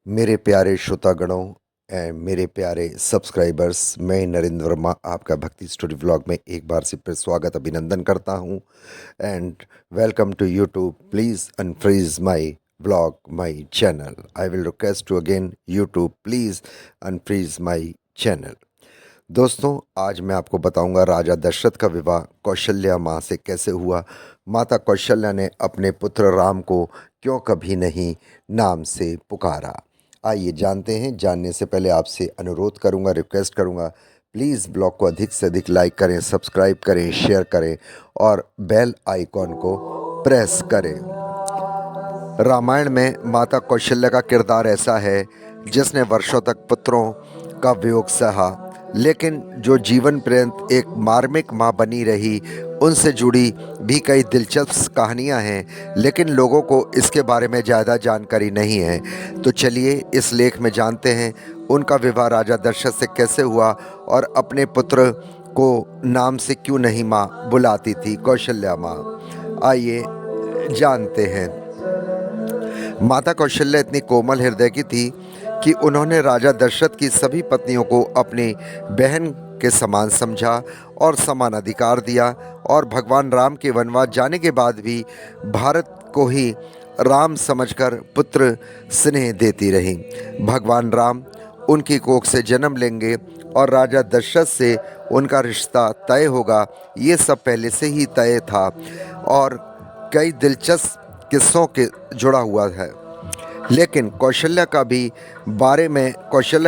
मेरे प्यारे श्रोतागणों मेरे प्यारे सब्सक्राइबर्स, मैं नरेंद्र वर्मा आपका भक्ति स्टोरी व्लॉग में एक बार से फिर स्वागत अभिनंदन करता हूं। And welcome to YouTube. Please unfreeze my vlog, my channel. I will request to again YouTube, please unfreeze my channel. दोस्तों, आज मैं आपको बताऊंगा राजा दशरथ का विवाह कौशल्या माँ से कैसे हुआ। माता कौशल्या ने अपने पुत्र राम को क्यों कभी नहीं नाम से पुकारा। आइए जानते हैं। जानने से पहले आपसे अनुरोध करूंगा, रिक्वेस्ट करूंगा, प्लीज़ ब्लॉग को अधिक से अधिक लाइक करें, सब्सक्राइब करें, शेयर करें और बेल आइकॉन को प्रेस करें। रामायण में माता कौशल्या का किरदार ऐसा है जिसने वर्षों तक पुत्रों का वियोग सहा, लेकिन जो जीवन पर्यंत एक मार्मिक माँ बनी रही। उनसे जुड़ी भी कई दिलचस्प कहानियाँ हैं, लेकिन लोगों को इसके बारे में ज़्यादा जानकारी नहीं है। तो चलिए इस लेख में जानते हैं उनका विवाह राजा दशरथ से कैसे हुआ और अपने पुत्र को नाम से क्यों नहीं माँ बुलाती थी कौशल्या माँ। आइए जानते हैं। माता कौशल्या इतनी कोमल हृदय की थी कि उन्होंने राजा दशरथ की सभी पत्नियों को अपनी बहन के समान समझा और समान अधिकार दिया, और भगवान राम के वनवास जाने के बाद भी भारत को ही राम समझकर पुत्र स्नेह देती रही। भगवान राम उनकी कोख से जन्म लेंगे और राजा दशरथ से उनका रिश्ता तय होगा, ये सब पहले से ही तय था और कई दिलचस्प किस्सों के जुड़ा हुआ है। लेकिन कौशल्या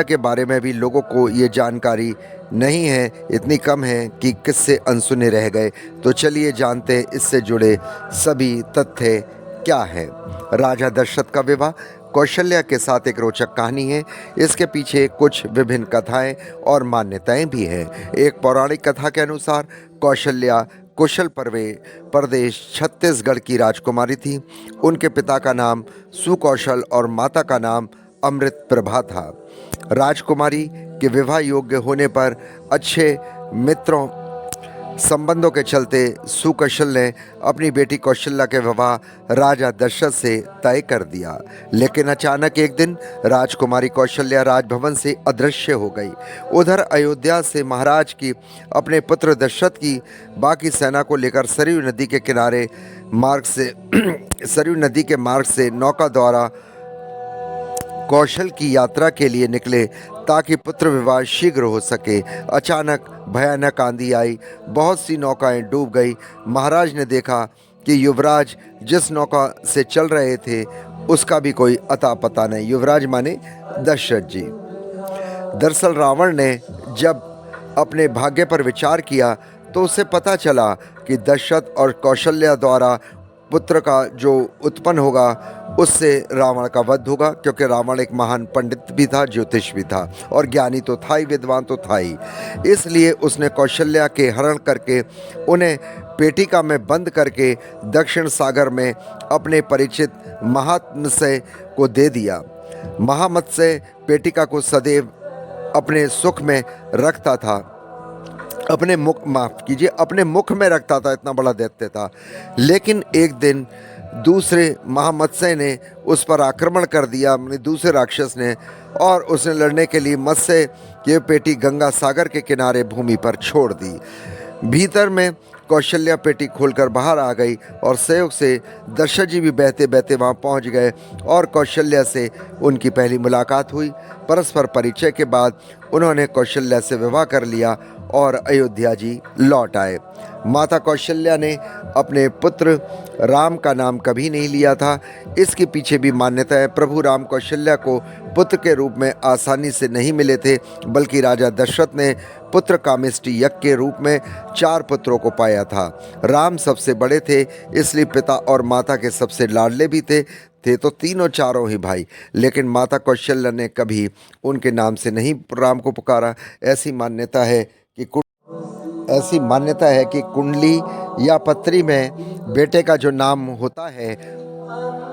के बारे में भी लोगों को ये जानकारी नहीं है, इतनी कम है कि किस्से अनसुने रह गए। तो चलिए जानते हैं इससे जुड़े सभी तथ्य क्या हैं। राजा दशरथ का विवाह कौशल्या के साथ एक रोचक कहानी है। इसके पीछे कुछ विभिन्न कथाएं और मान्यताएं भी हैं। एक पौराणिक कथा के अनुसार कौशल्या कुशल प्रदेश छत्तीसगढ़ की राजकुमारी थी। उनके पिता का नाम सुकौशल और माता का नाम अमृत प्रभा था। राजकुमारी के विवाह योग्य होने पर अच्छे मित्रों संबंधों के चलते सुकौशल ने अपनी बेटी कौशल्या के विवाह राजा दशरथ से तय कर दिया। लेकिन अचानक एक दिन राजकुमारी कौशल्या राजभवन से अदृश्य हो गई। उधर अयोध्या से महाराज की अपने पुत्र दशरथ की बाकी सेना को लेकर सरयू नदी के मार्ग से नौका द्वारा कौशल की यात्रा के लिए निकले ताकि पुत्र विवाह शीघ्र हो सके। अचानक भयानक आंधी आई, बहुत सी नौकाएं डूब गई। महाराज ने देखा कि युवराज जिस नौका से चल रहे थे उसका भी कोई अता पता नहीं। युवराज माने दशरथ जी। दरअसल रावण ने जब अपने भाग्य पर विचार किया तो उसे पता चला कि दशरथ और कौशल्या द्वारा पुत्र का जो उत्पन्न होगा उससे रावण का वध होगा, क्योंकि रावण एक महान पंडित भी था, ज्योतिष भी था और ज्ञानी तो था ही, विद्वान तो था ही। इसलिए उसने कौशल्या के हरण करके उन्हें पेटिका में बंद करके दक्षिण सागर में अपने परिचित महात्मस्य को दे दिया। महामत्स्य पेटिका को सदैव अपने सुख में रखता था, अपने मुख में रखता था, इतना बड़ा दैत्य था। लेकिन एक दिन दूसरे महामत्स्य ने उस पर आक्रमण कर दिया, दूसरे राक्षस ने, और उसने लड़ने के लिए मत्स्य की पेटी गंगा सागर के किनारे भूमि पर छोड़ दी। भीतर में कौशल्या पेटी खोलकर बाहर आ गई और सहयोग से दशरथ जी भी बहते बहते वहां पहुंच गए और कौशल्या से उनकी पहली मुलाकात हुई। परस्पर परिचय के बाद उन्होंने कौशल्या से विवाह कर लिया और अयोध्या जी लौट आए। माता कौशल्या ने अपने पुत्र राम का नाम कभी नहीं लिया था। इसके पीछे भी मान्यता है। प्रभु राम कौशल्या को पुत्र के रूप में आसानी से नहीं मिले थे, बल्कि राजा दशरथ ने पुत्र कामेष्टि यज्ञ के रूप में 4 पुत्रों को पाया था। राम सबसे बड़े थे, इसलिए पिता और माता के सबसे लाडले भी थे तो तीनों चारों ही भाई। लेकिन माता कौशल्या ने कभी उनके नाम से नहीं राम को पुकारा। ऐसी मान्यता है कि कुंडली या पत्री में बेटे का जो नाम होता है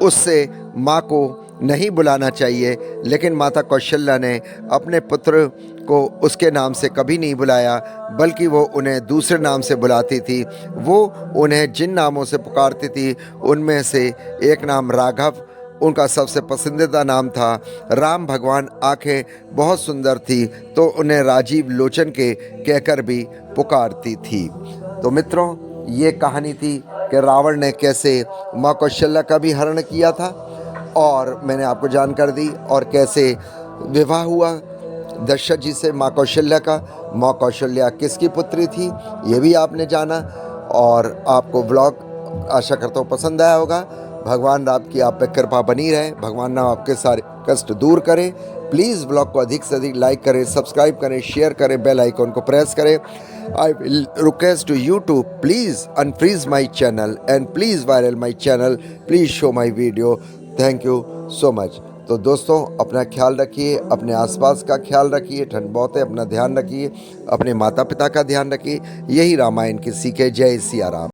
उससे माँ को नहीं बुलाना चाहिए। लेकिन माता कौशल्या ने अपने पुत्र को उसके नाम से कभी नहीं बुलाया, बल्कि वो उन्हें दूसरे नाम से बुलाती थी। वो उन्हें जिन नामों से पुकारती थी उनमें से एक नाम राघव उनका सबसे पसंदीदा नाम था राम भगवान। आंखें बहुत सुंदर थी तो उन्हें राजीव लोचन के कहकर भी पुकारती थी। तो मित्रों, ये कहानी थी कि रावण ने कैसे माँ कौशल्या का भी हरण किया था, और मैंने आपको जानकारी दी, और कैसे विवाह हुआ दशरथ जी से माँ कौशल्या का। माँ कौशल्या किसकी पुत्री थी ये भी आपने जाना। और आपको व्लॉग आशा करता हूँ पसंद आया होगा। भगवान राम की आप पे कृपा बनी रहे, भगवान राम आपके सारे कष्ट दूर करें। प्लीज़ ब्लॉग को अधिक से अधिक लाइक करें, सब्सक्राइब करें, शेयर करें, बेल आइकॉन को प्रेस करें। I will request to you to please unfreeze my channel and please viral my channel, please show my video. Thank you so much. तो दोस्तों, अपना ख्याल रखिए, अपने आसपास का ख्याल रखिए, ठंड बहुत है, अपना ध्यान रखिए, अपने माता पिता का ध्यान रखिए। यही रामायण की सीख है। जय सिया राम।